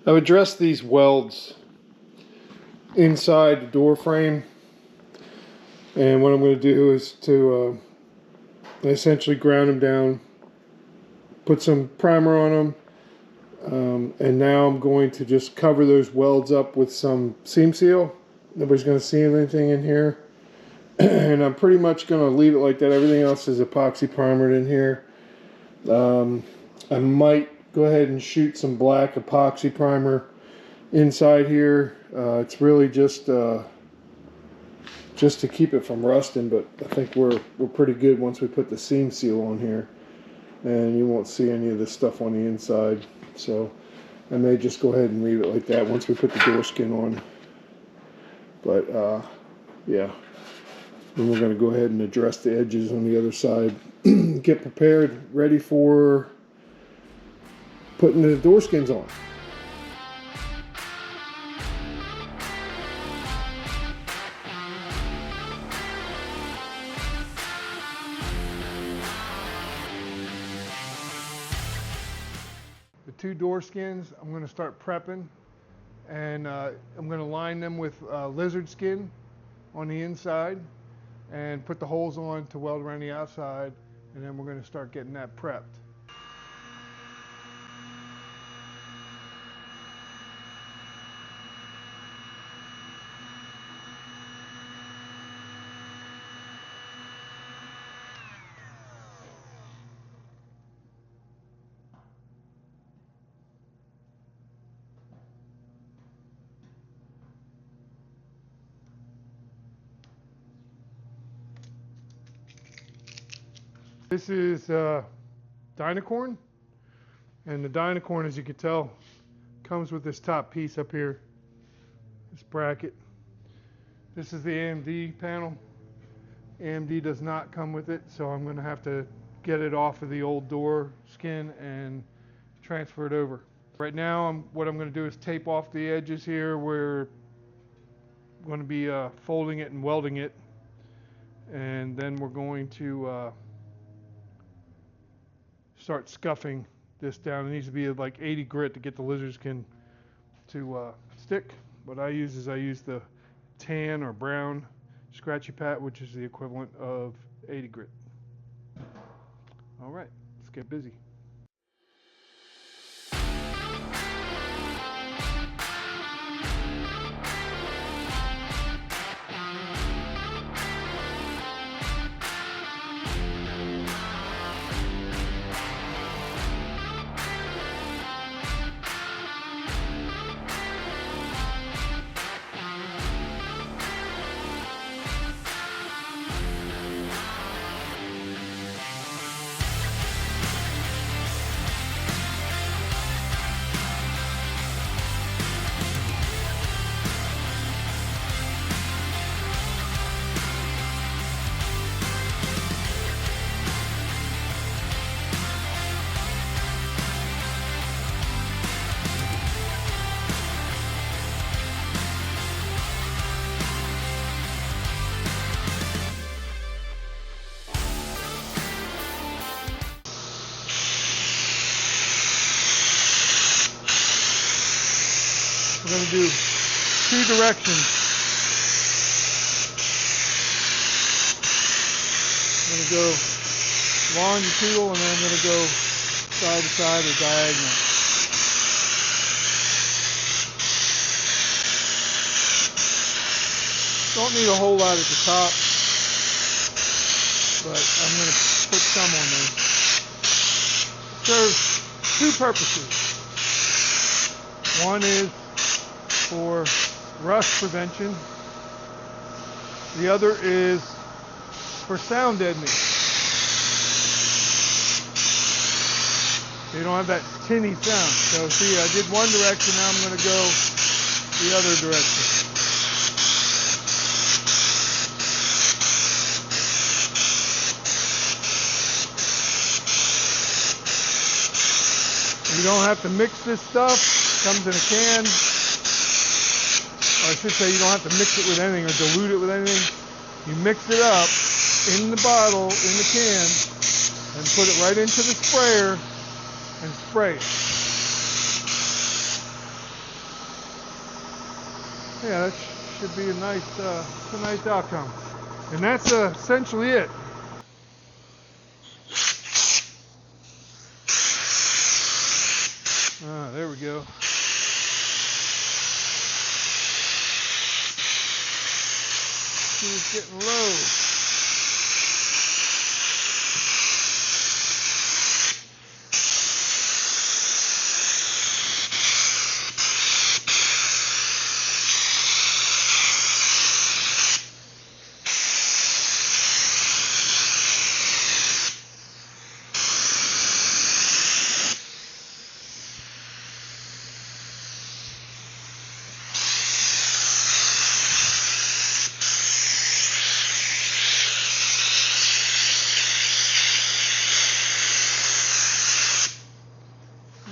I've addressed these welds inside the door frame, and what I'm going to do is to essentially ground them down, put some primer on them, and now I'm going to just cover those welds up with some seam seal. Nobody's going to see anything in here. And I'm pretty much going to leave it like that. Everything else is epoxy primered in here. I might go ahead and shoot some black epoxy primer inside here. It's really just to keep it from rusting, but I think we're pretty good once we put the seam seal on here, and you won't see any of this stuff on the inside. So I may just go ahead and leave it like that once we put the door skin on. But yeah, then we're going to go ahead and address the edges on the other side. Get prepared, ready for putting the door skins on. The two door skins I'm going to start prepping, and I'm going to line them with lizard skin on the inside and put the holes on to weld around the outside, and then we're going to start getting that prepped. This is Dynacorn, and the Dynacorn, as you can tell, comes with this top piece up here, this bracket. This is the AMD panel. AMD does not come with it, so I'm going to have to get it off of the old door skin and transfer it over. Right now, what I'm going to do is tape off the edges here. We're going to be folding it and welding it, and then we're going to start scuffing this down. It needs to be like 80 grit to get the lizard skin to stick. What I use is I use the tan or brown scratchy pat, which is the equivalent of 80 grit. All right, let's get busy. We're going to do two directions. I'm going to go longitudinal, and then I'm going to go side to side or diagonal. Don't need a whole lot at the top, but I'm going to put some on there. Serves two purposes. One is for rust prevention. The other is for sound deadening. You don't have that tinny sound. So see, I did one direction, now I'm going to go the other direction. You don't have to mix this stuff. It comes in a can. Or I should say, you don't have to mix it with anything or dilute it with anything. You mix it up in the bottle, in the can, and put it right into the sprayer and spray it. Yeah, that should be a nice outcome. And that's essentially it. There we go. It's getting low.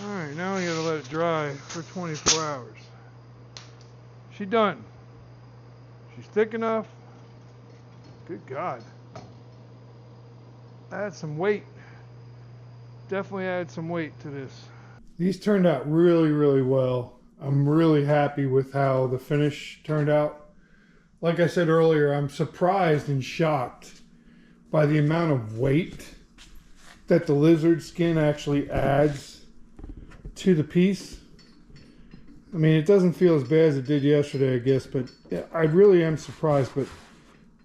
Alright, now we gotta let it dry for 24 hours. She's done. She's thick enough. Good God. Add some weight. Definitely add some weight to this. These turned out really, really well. I'm really happy with how the finish turned out. Like I said earlier, I'm surprised and shocked by the amount of weight that the lizard skin actually adds to the piece. I mean, it doesn't feel as bad as it did yesterday, I guess, but I really am surprised. But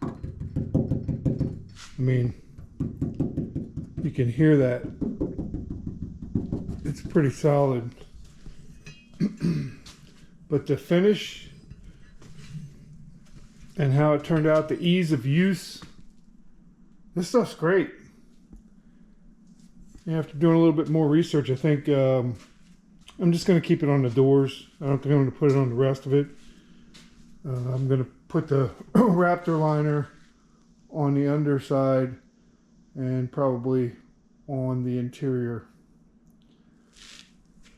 I mean, you can hear that. It's pretty solid. But the finish and how it turned out, the ease of use, this stuff's great. After doing a little bit more research, I think I'm just going to keep it on the doors. I don't think I'm going to put it on the rest of it. I'm going to put the Raptor liner on the underside and probably on the interior.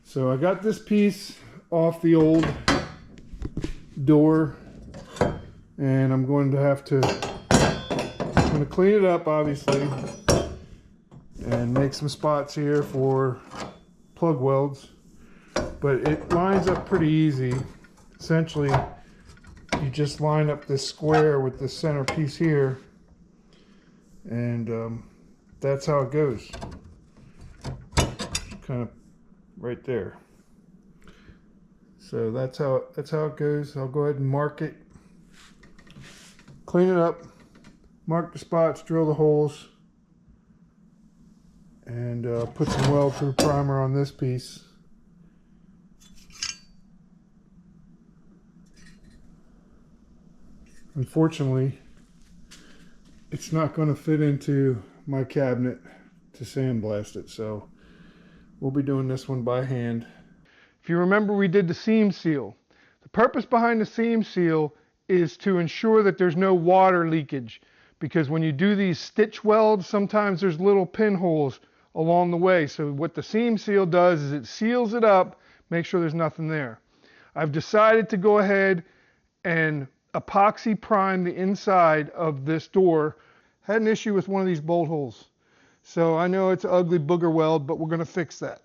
So I got this piece off the old door, and I'm going to clean it up, obviously, and make some spots here for plug welds. But it lines up pretty easy. Essentially, you just line up this square with the center piece here, and that's how it goes. Kind of right there. So that's how it goes. I'll go ahead and mark it, clean it up, mark the spots, drill the holes, and put some weld-through primer on this piece. Unfortunately, it's not going to fit into my cabinet to sandblast it, so we'll be doing this one by hand. If you remember, we did the seam seal. The purpose behind the seam seal is to ensure that there's no water leakage, because when you do these stitch welds, sometimes there's little pinholes along the way. So what the seam seal does is it seals it up, make sure there's nothing there. I've decided to go ahead and epoxy prime the inside of this door. Had an issue with one of these bolt holes. So I know it's an ugly booger weld, but we're going to fix that.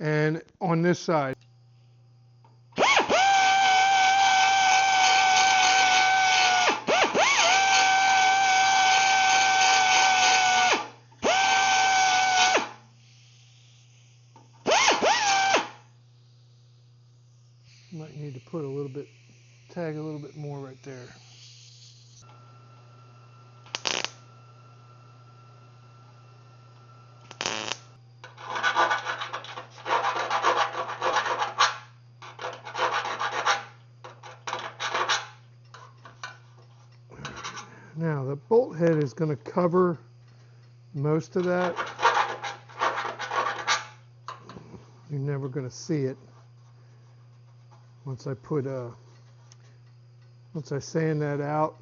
And on this side. Might need to put a little bit, tag a little bit more right there. Now the bolt head is going to cover most of that. You're never going to see it once I sand that out.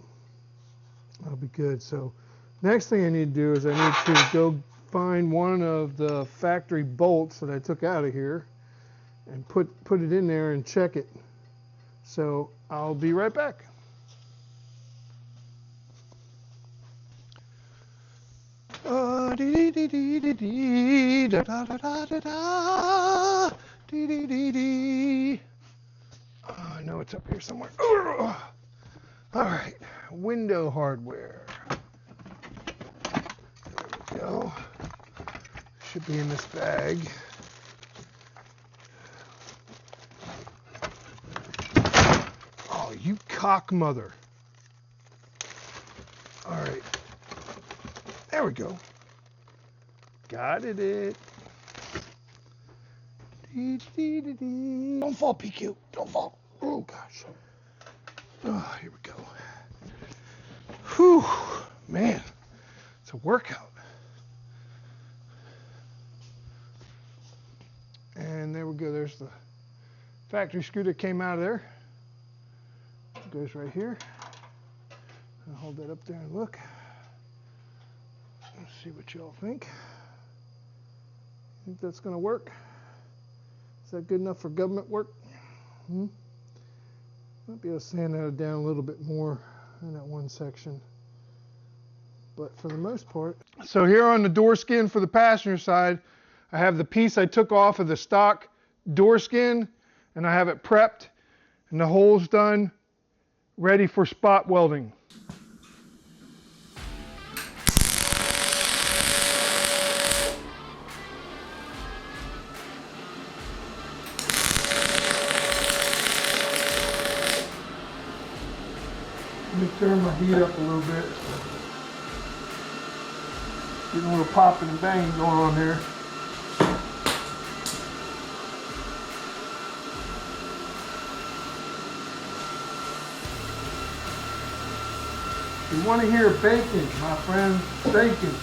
That'll be good. So next thing I need to do is I need to go find one of the factory bolts that I took out of here and put it in there and check it. So I'll be right back. I know it's up here somewhere. All right, window hardware. There we go. Should be in this bag. Oh, you cock mother. All right. There we go. Got it. Don't fall, PQ. Don't fall. Oh, gosh. Oh, here we go. Whew. Man, it's a workout. And there we go. There's the factory screw that came out of there. It goes right here. I'll hold that up there and look. Let's see what y'all think. Think that's going to work? Is that good enough for government work? Might be able to sand that down a little bit more in that one section. But for the most part. So here on the door skin for the passenger side, I have the piece I took off of the stock door skin, and I have it prepped and the holes done, ready for spot welding. Let me turn my heat up a little bit. Getting a little popping and banging going on there. You want to hear bacon, my friend, bacon.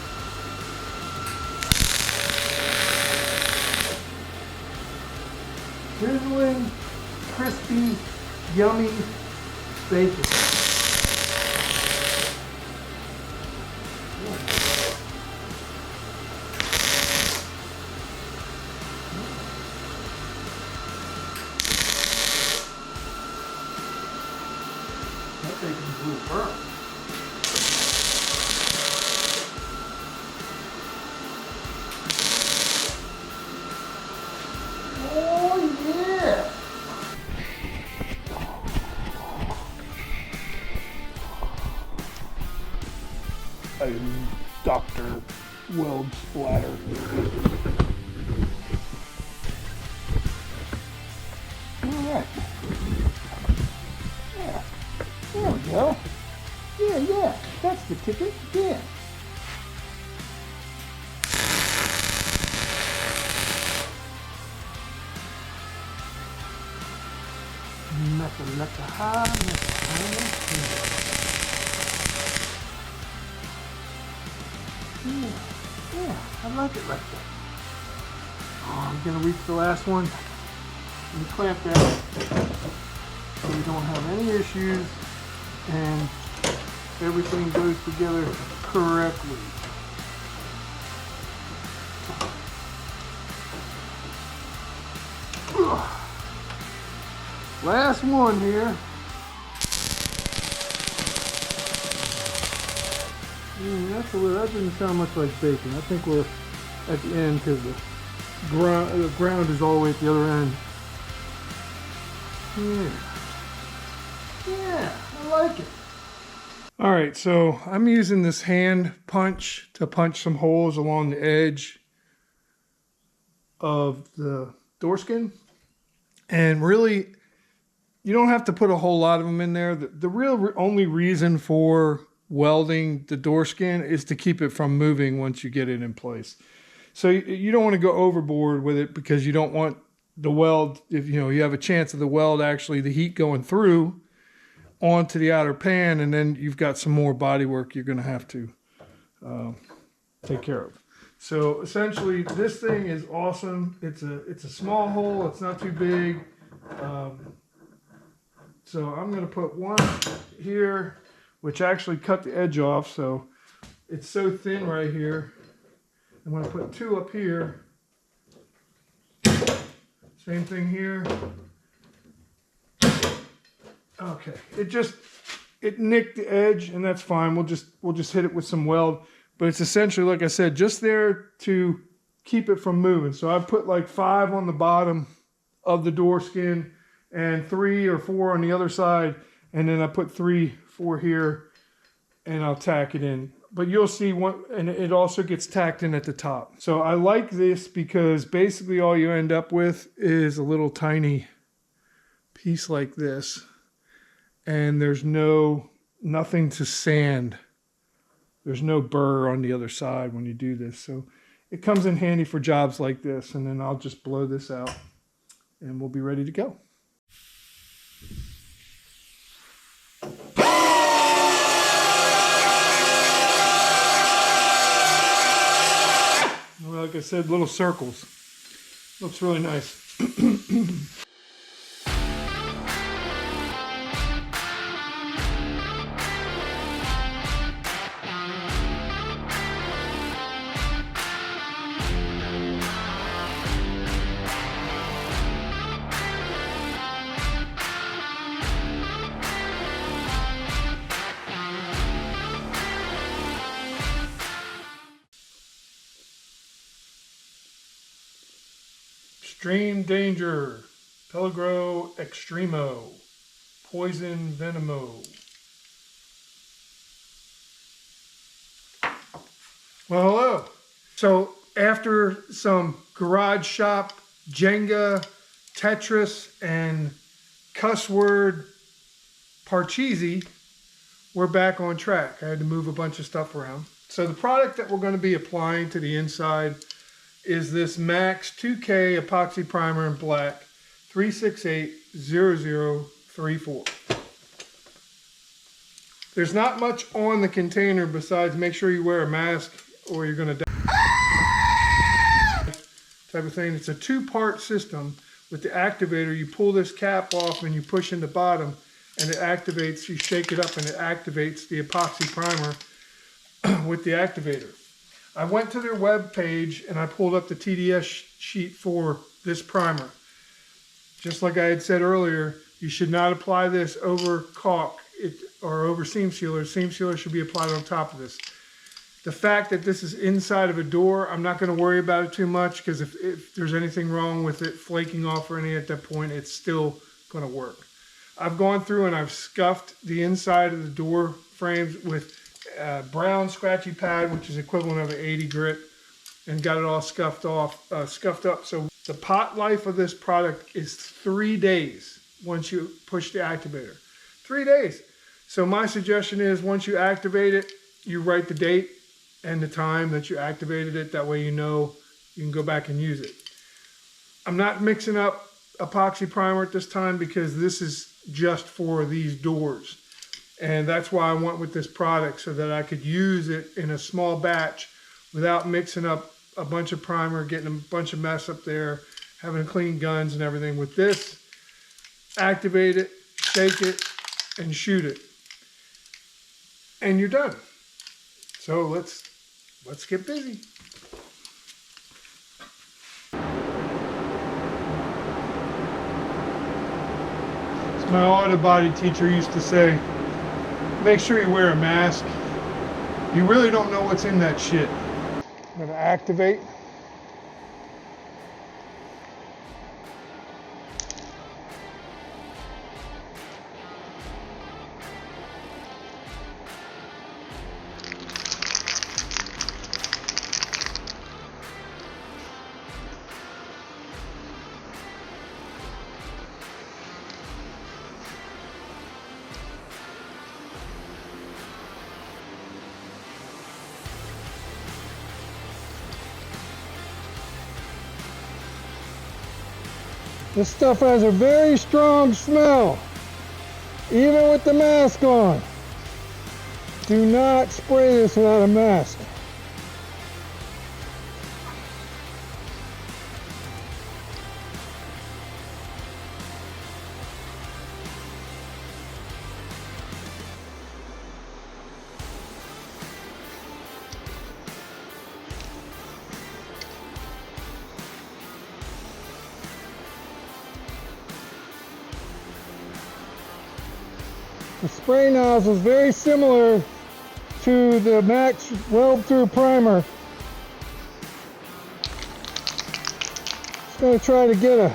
Sizzling, crispy, yummy bacon. That bacon's a little burnt. Dr. Weld Splatter. Alright. Yeah. There we go. Yeah. That's the ticket. Yeah. Yeah, I like it like that. Oh, I'm gonna reach the last one and clamp that so we don't have any issues and everything goes together correctly. Last one here. That didn't sound much like bacon. I think we're at the end because the ground is all the way at the other end. Yeah, I like it. All right, so I'm using this hand punch to punch some holes along the edge of the door skin. And really, you don't have to put a whole lot of them in there. The real only reason for welding the door skin is to keep it from moving once you get it in place. So you don't want to go overboard with it because you don't want the weld, if you have a chance of the weld actually, the heat going through onto the outer pan, and then you've got some more body work you're going to have to take care of. So essentially this thing is awesome. It's a small hole, it's not too big. So I'm going to put one here, which actually cut the edge off, so it's so thin right here. I'm going to put two up here. Same thing here. Okay, it nicked the edge, and that's fine. We'll just hit it with some weld, but it's essentially, like I said, just there to keep it from moving. So I put like 5 on the bottom of the door skin, and 3 or 4 on the other side, and then I put 3, 4 here, and I'll tack it in. But you'll see one, and it also gets tacked in at the top. So I like this because basically all you end up with is a little tiny piece like this, and there's nothing to sand. There's no burr on the other side when you do this. So it comes in handy for jobs like this, and then I'll just blow this out and we'll be ready to go. Like I said, little circles. Looks really nice. Extreme danger, Peligro extremo, poison venimo. Well, hello. So after some garage shop, Jenga, Tetris, and cuss word Parcheesi, we're back on track. I had to move a bunch of stuff around. So the product that we're going to be applying to the inside is this Max 2K epoxy primer in black, 3680034. There's not much on the container besides make sure you wear a mask or you're going to die type of thing. It's a 2-part system with the activator. You pull this cap off and you push in the bottom and it activates. You shake it up and it activates the epoxy primer with the activator. I went to their web page and I pulled up the TDS sheet for this primer. Just like I had said earlier, you should not apply this over caulk or over seam sealer. Seam sealer should be applied on top of this. The fact that this is inside of a door, I'm not going to worry about it too much because if there's anything wrong with it flaking off or anything at that point, it's still going to work. I've gone through and I've scuffed the inside of the door frames with brown scratchy pad, which is equivalent of an 80 grit, and got it all scuffed up. So the pot life of this product is 3 days once you push the activator. 3 days. So my suggestion is once you activate it, you write the date and the time that you activated it. That way you know you can go back and use it. I'm not mixing up epoxy primer at this time because this is just for these doors. And that's why I went with this product, so that I could use it in a small batch without mixing up a bunch of primer, getting a bunch of mess up there, having to clean guns and everything. With this, activate it, shake it, and shoot it. And you're done. So let's get busy. As my auto body teacher used to say, make sure you wear a mask. You really don't know what's in that shit. I'm gonna activate. This stuff has a very strong smell, even with the mask on. Do not spray this without a mask. The spray nozzle is very similar to the Max weld-through primer. Just going to try to get a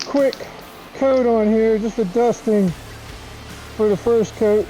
quick coat on here, just a dusting for the first coat.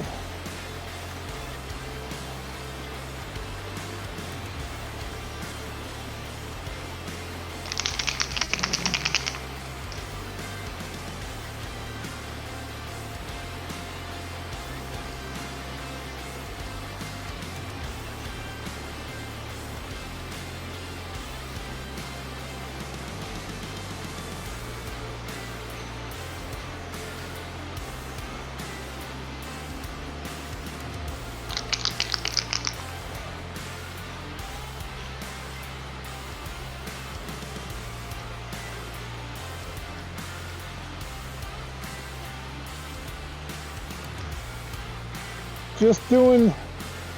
Just doing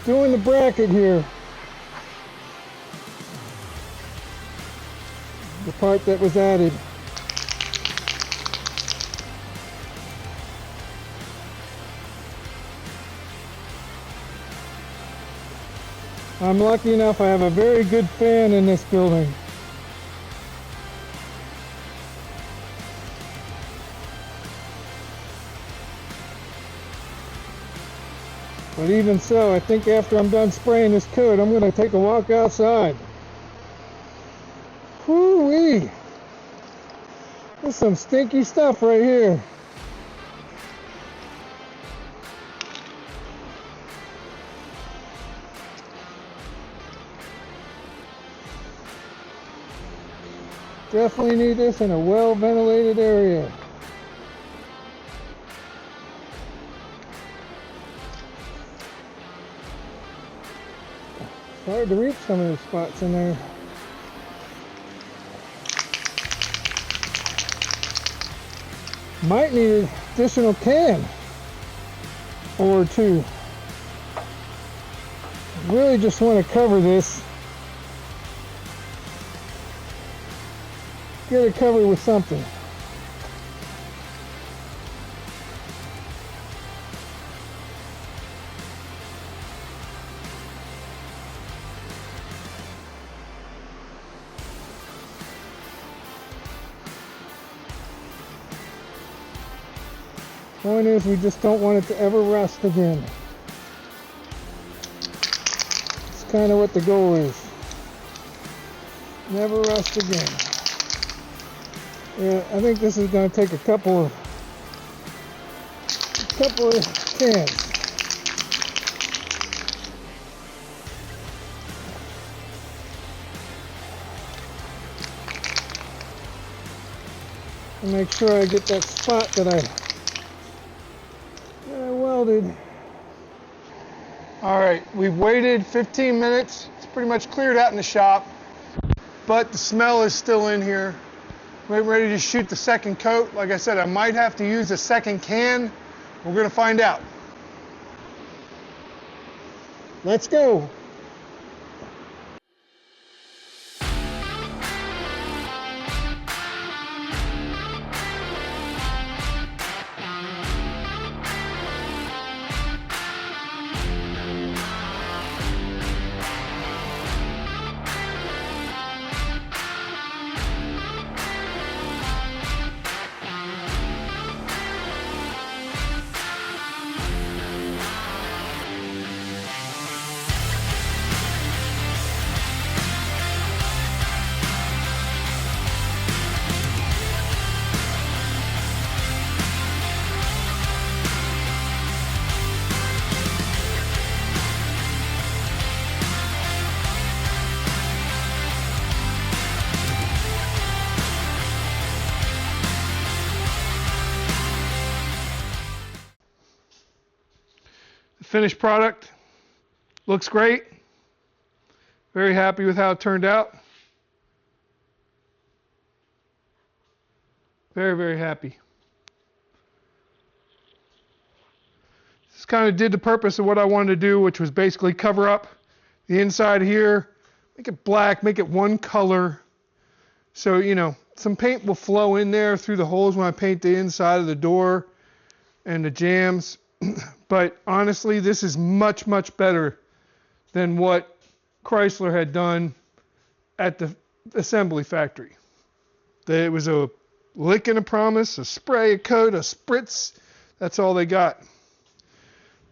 the bracket here. The part that was added. I'm lucky enough I have a very good fan in this building. But even so, I think after I'm done spraying this coat, I'm going to take a walk outside. Whoo-wee! There's some stinky stuff right here. Definitely need this in a well-ventilated area. It's hard to reach some of the spots in there. Might need an additional can or two. Really just want to cover this. Get it covered with something. Point is, we just don't want it to ever rust again. It's kind of what the goal is. Never rust again. Yeah, I think this is going to take a couple of cans. And make sure I get that spot that I welded. All right, we've waited 15 minutes. It's pretty much cleared out in the shop, but the smell is still in here. We're ready to shoot the second coat. Like I said, I might have to use a second can. We're going to find out. Let's go. Finished product looks great. Very happy with how it turned out. Very, very happy. This kind of did the purpose of what I wanted to do, which was basically cover up the inside here, make it black, make it one color. So, you know, some paint will flow in there through the holes when I paint the inside of the door and the jambs. But honestly, this is much, much better than what Chrysler had done at the assembly factory. It was a lick and a promise, a spray, a coat, a spritz. That's all they got.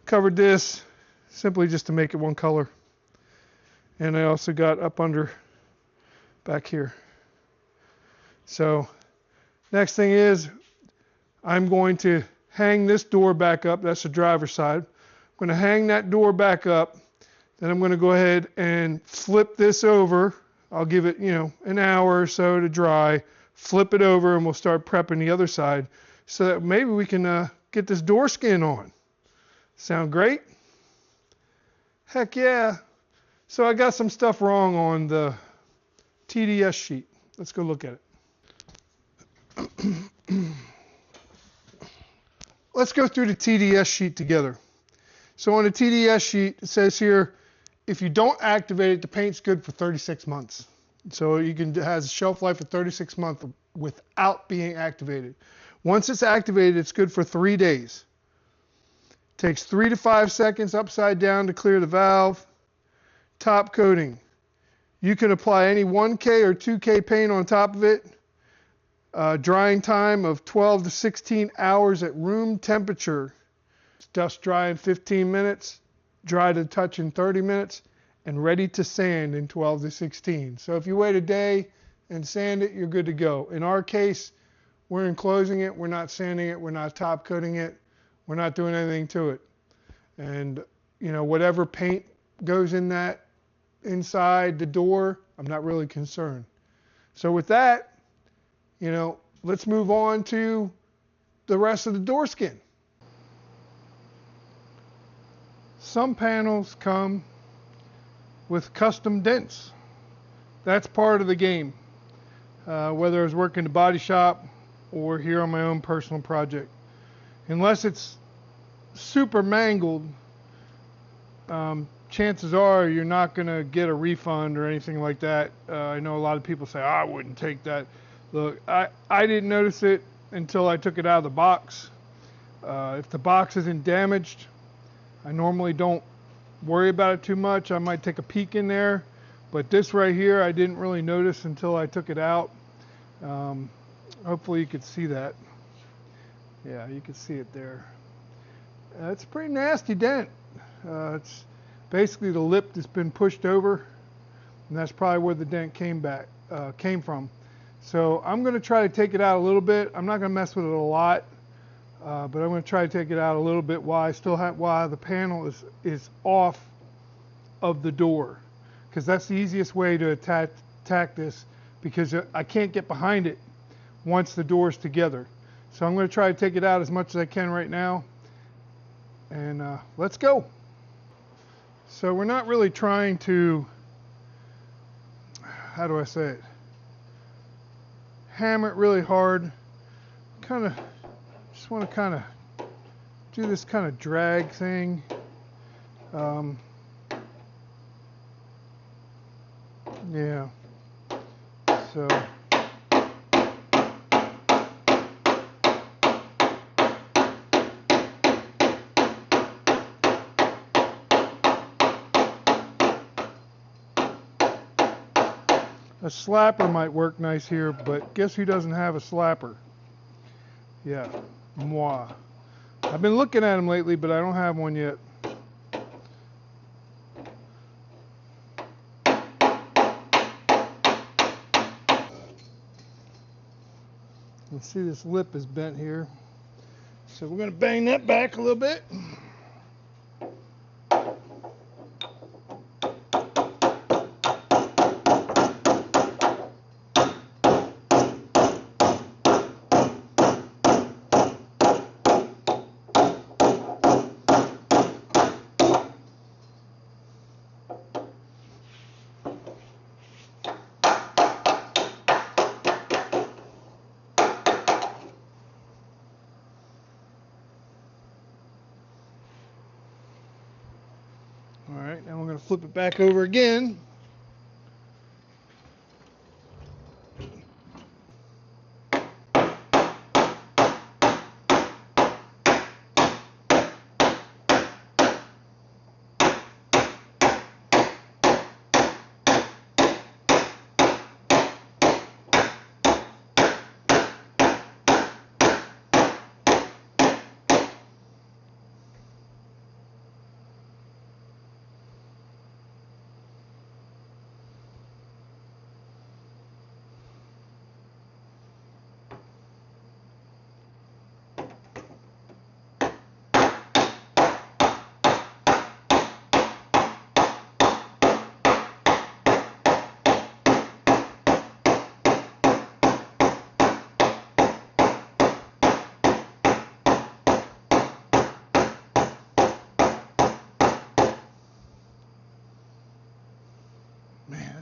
Covered this simply just to make it one color. And I also got up under back here. So next thing is I'm going to hang this door back up. That's the driver's side. I'm going to hang that door back up. Then I'm going to go ahead and flip this over. I'll give it, an hour or so to dry. Flip it over and we'll start prepping the other side so that maybe we can get this door skin on. Sound great? Heck yeah. So I got some stuff wrong on the TDS sheet. Let's go look at it. Let's go through the TDS sheet together. So on the TDS sheet, it says here, if you don't activate it, the paint's good for 36 months. So it has a shelf life of 36 months without being activated. Once it's activated, it's good for 3 days. Takes 3 to 5 seconds upside down to clear the valve. Top coating. You can apply any 1K or 2K paint on top of it. Drying time of 12 to 16 hours at room temperature. Dust dry in 15 minutes, dry to touch in 30 minutes, and ready to sand in 12 to 16. So if you wait a day and sand it, you're good to go. In our case, we're enclosing it, we're not sanding it, we're not top coating it, we're not doing anything to it. And whatever paint goes in that inside the door, I'm not really concerned. So with that, let's move on to the rest of the door skin. Some panels come with custom dents. That's part of the game. Whether I was working the body shop or here on my own personal project. Unless it's super mangled, chances are you're not going to get a refund or anything like that. I know a lot of people say, I wouldn't take that. Look, I didn't notice it until I took it out of the box. If the box isn't damaged, I normally don't worry about it too much. I might take a peek in there, but this right here I didn't really notice until I took it out. Hopefully you could see that. Yeah, you can see it there. It's a pretty nasty dent. It's basically the lip that's been pushed over, and that's probably where the dent came from. So I'm going to try to take it out a little bit. I'm not going to mess with it a lot, but I'm going to try to take it out a little bit while the panel is off of the door, because that's the easiest way to attack this, because I can't get behind it once the door is together. So I'm going to try to take it out as much as I can right now, and let's go. So we're not really trying to, how do I say it, hammer it really hard. Just want to kind of do this kind of drag thing. Yeah. So. A slapper might work nice here, but guess who doesn't have a slapper? Yeah, moi. I've been looking at them lately, but I don't have one yet. You see this lip is bent here. So we're going to bang that back a little bit. All right, now we're going to flip it back over again.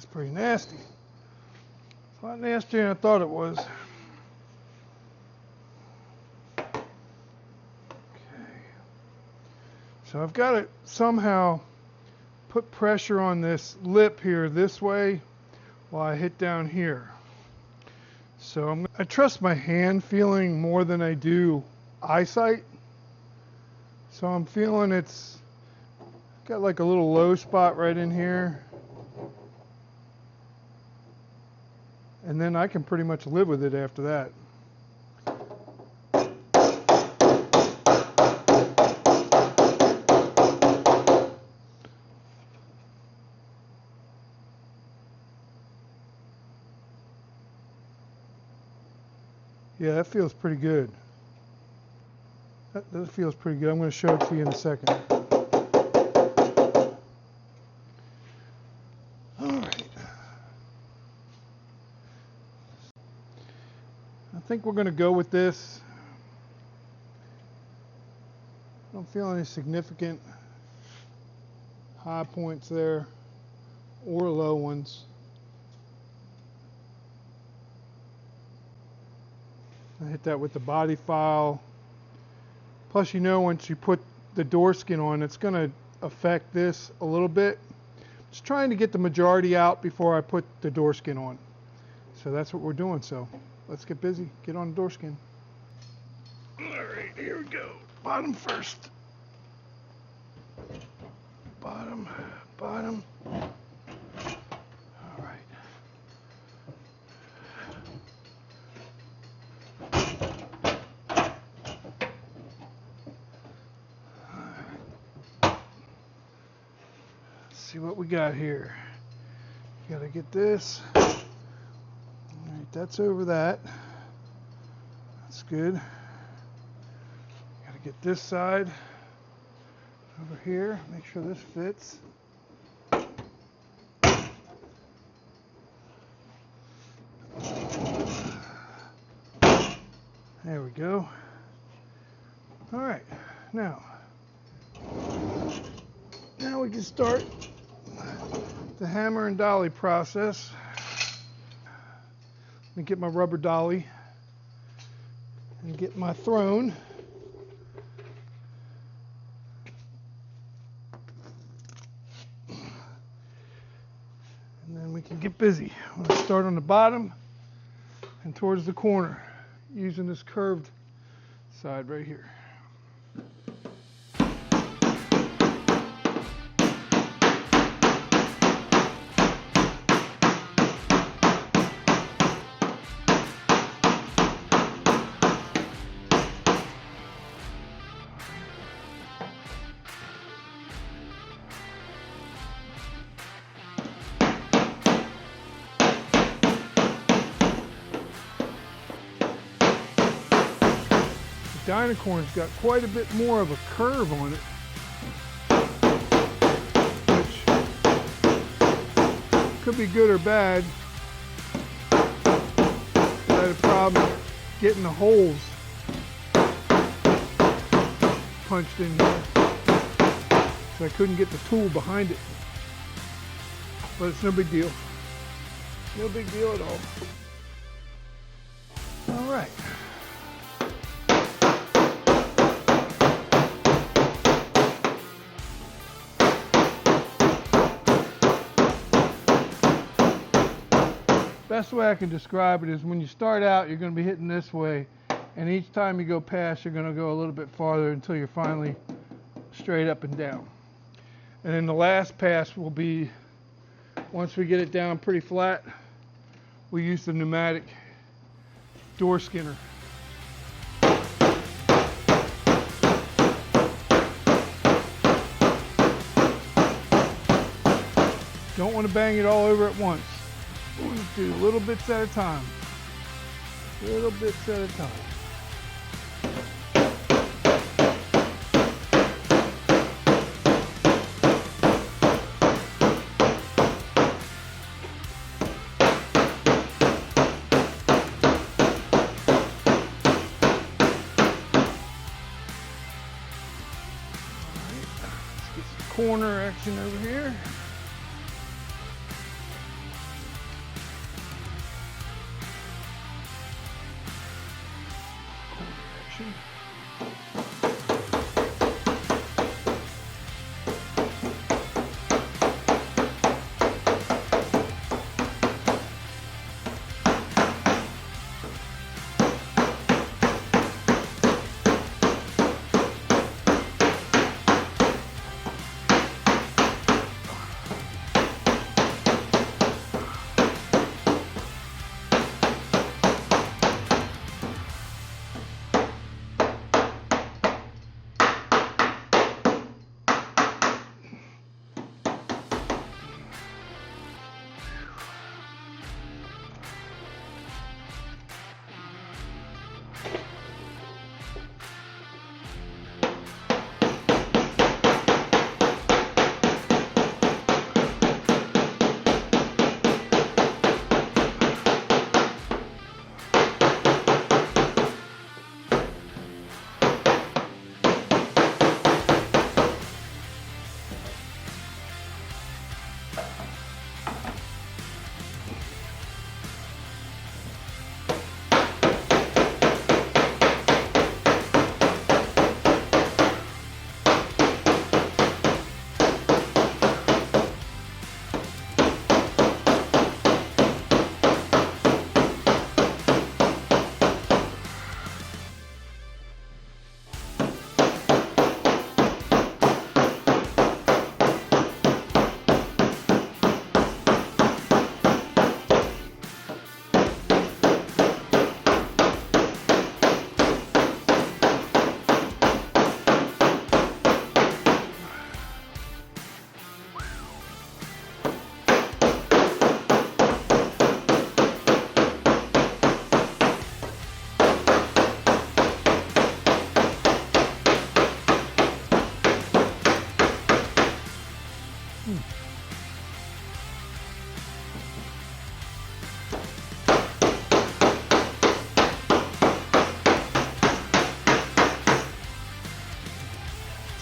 That's pretty nasty. It's a lot nastier than I thought it was. Okay. So I've got to somehow put pressure on this lip here this way while I hit down here. So I trust my hand feeling more than I do eyesight. So I'm feeling it's got like a little low spot right in here. And then I can pretty much live with it after that. Yeah, that feels pretty good. That feels pretty good. I'm going to show it to you in a second. All right. I think we're going to go with this. I don't feel any significant high points there or low ones. I hit that with the body file. Plus, you know, once you put the door skin on, it's going to affect this a little bit. Just trying to get the majority out before I put the door skin on. So that's what we're doing. So let's get busy. Get on the door skin. All right, here we go. Bottom first. Bottom, bottom. All right. See what we got here. Gotta get this. All right, that's over that. That's good. Gotta get this side over here. Make sure this fits. There we go. All right, now we can start the hammer and dolly process. Let me get my rubber dolly and get my throne. And then we can get busy. I'm going to start on the bottom and towards the corner using this curved side right here. Dynacorn's got quite a bit more of a curve on it, which could be good or bad. I had a problem getting the holes punched in here, so I couldn't get the tool behind it. But it's no big deal. No big deal at all. All right. Best way I can describe it is when you start out, you're going to be hitting this way, and each time you go past, you're going to go a little bit farther until you're finally straight up and down. And then the last pass will be, once we get it down pretty flat, we use the pneumatic door skinner. Don't want to bang it all over at once. We'll just do little bits at a time. Little bits at a time. Alright, let's get some corner action over here. direction.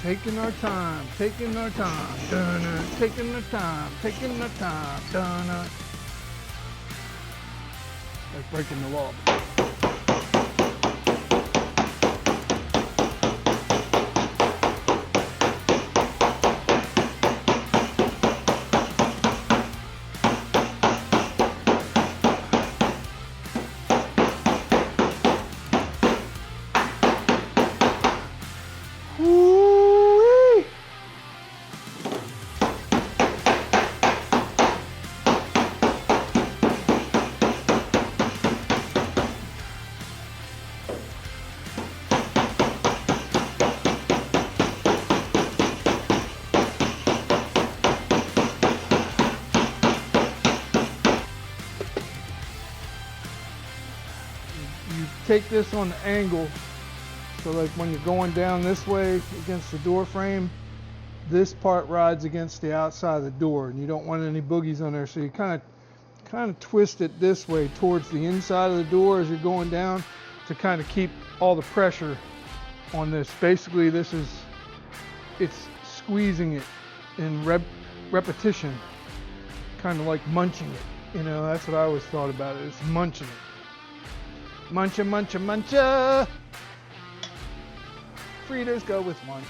Taking our time, taking our time, dun-na, taking our time, taking our time, dun-na. Like breaking the law. Take this on the angle, so like when you're going down this way against the door frame, this part rides against the outside of the door, and you don't want any boogies on there, so you kind of twist it this way towards the inside of the door as you're going down to kind of keep all the pressure on this. Basically, it's squeezing it in repetition, kind of like munching it. You know, that's what I always thought about it. It's munching it. Muncha, muncha, muncha. Fritos go with munch.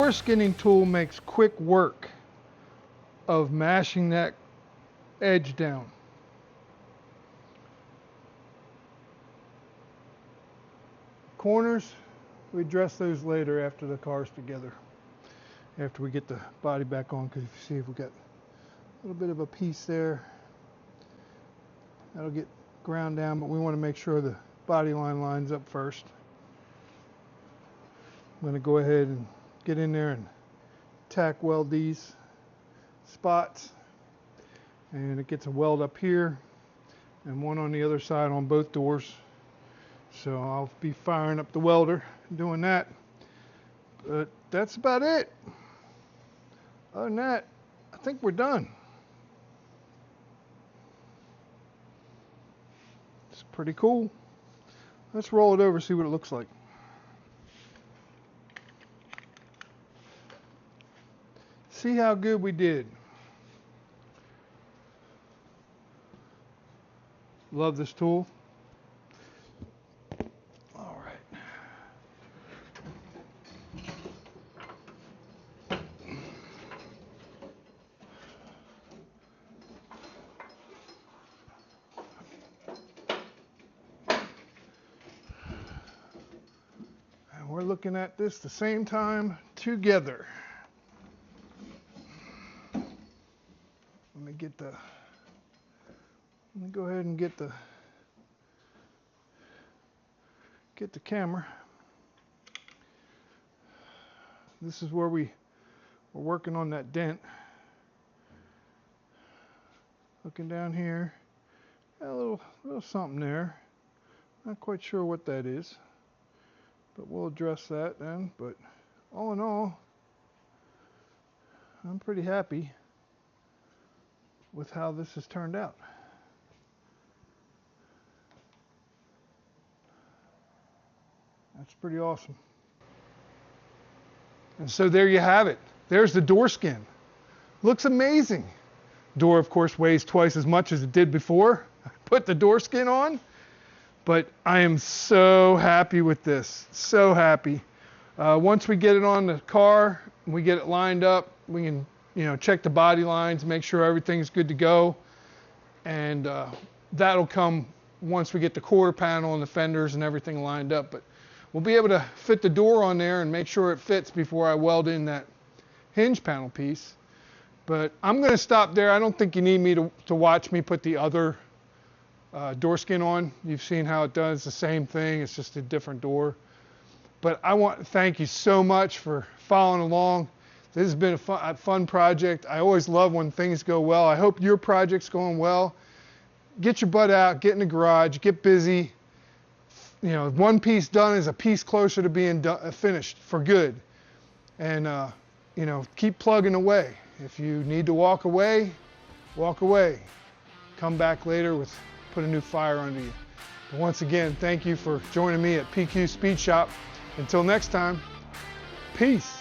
door skinning tool makes quick work of mashing that edge down. Corners, we address those later after the car's together, after we get the body back on, because if you see, if we got a little bit of a piece there, that'll get ground down, but we want to make sure the body line lines up first. I'm going to go ahead and get in there and tack weld these spots, and it gets a weld up here and one on the other side on both doors. So I'll be firing up the welder doing that, but that's about it. Other than that, I think we're done. It's pretty cool. Let's roll it over, see what it looks like. See how good we did. Love this tool. All right. And we're looking at this the same time together. Let me go ahead and get the camera. This is where we're working on that dent. Looking down here, got a little something there. Not quite sure what that is, but we'll address that then. But all in all, I'm pretty happy with how this has turned out. That's pretty awesome. And so there you have it. There's the door skin. Looks amazing. Door, of course, weighs twice as much as it did before I put the door skin on. But I am so happy with this. So happy. Once we get it on the car, we get it lined up, we can check the body lines, make sure everything's good to go. And that'll come once we get the quarter panel and the fenders and everything lined up. But we'll be able to fit the door on there and make sure it fits before I weld in that hinge panel piece. But I'm going to stop there. I don't think you need me to watch me put the other door skin on. You've seen how it does the same thing. It's just a different door. But I want to thank you so much for following along. This has been a fun project. I always love when things go well. I hope your project's going well. Get your butt out, get in the garage, get busy. One piece done is a piece closer to being finished for good. And, keep plugging away. If you need to walk away, walk away. Come back later put a new fire under you. But once again, thank you for joining me at PQ Speed Shop. Until next time, peace.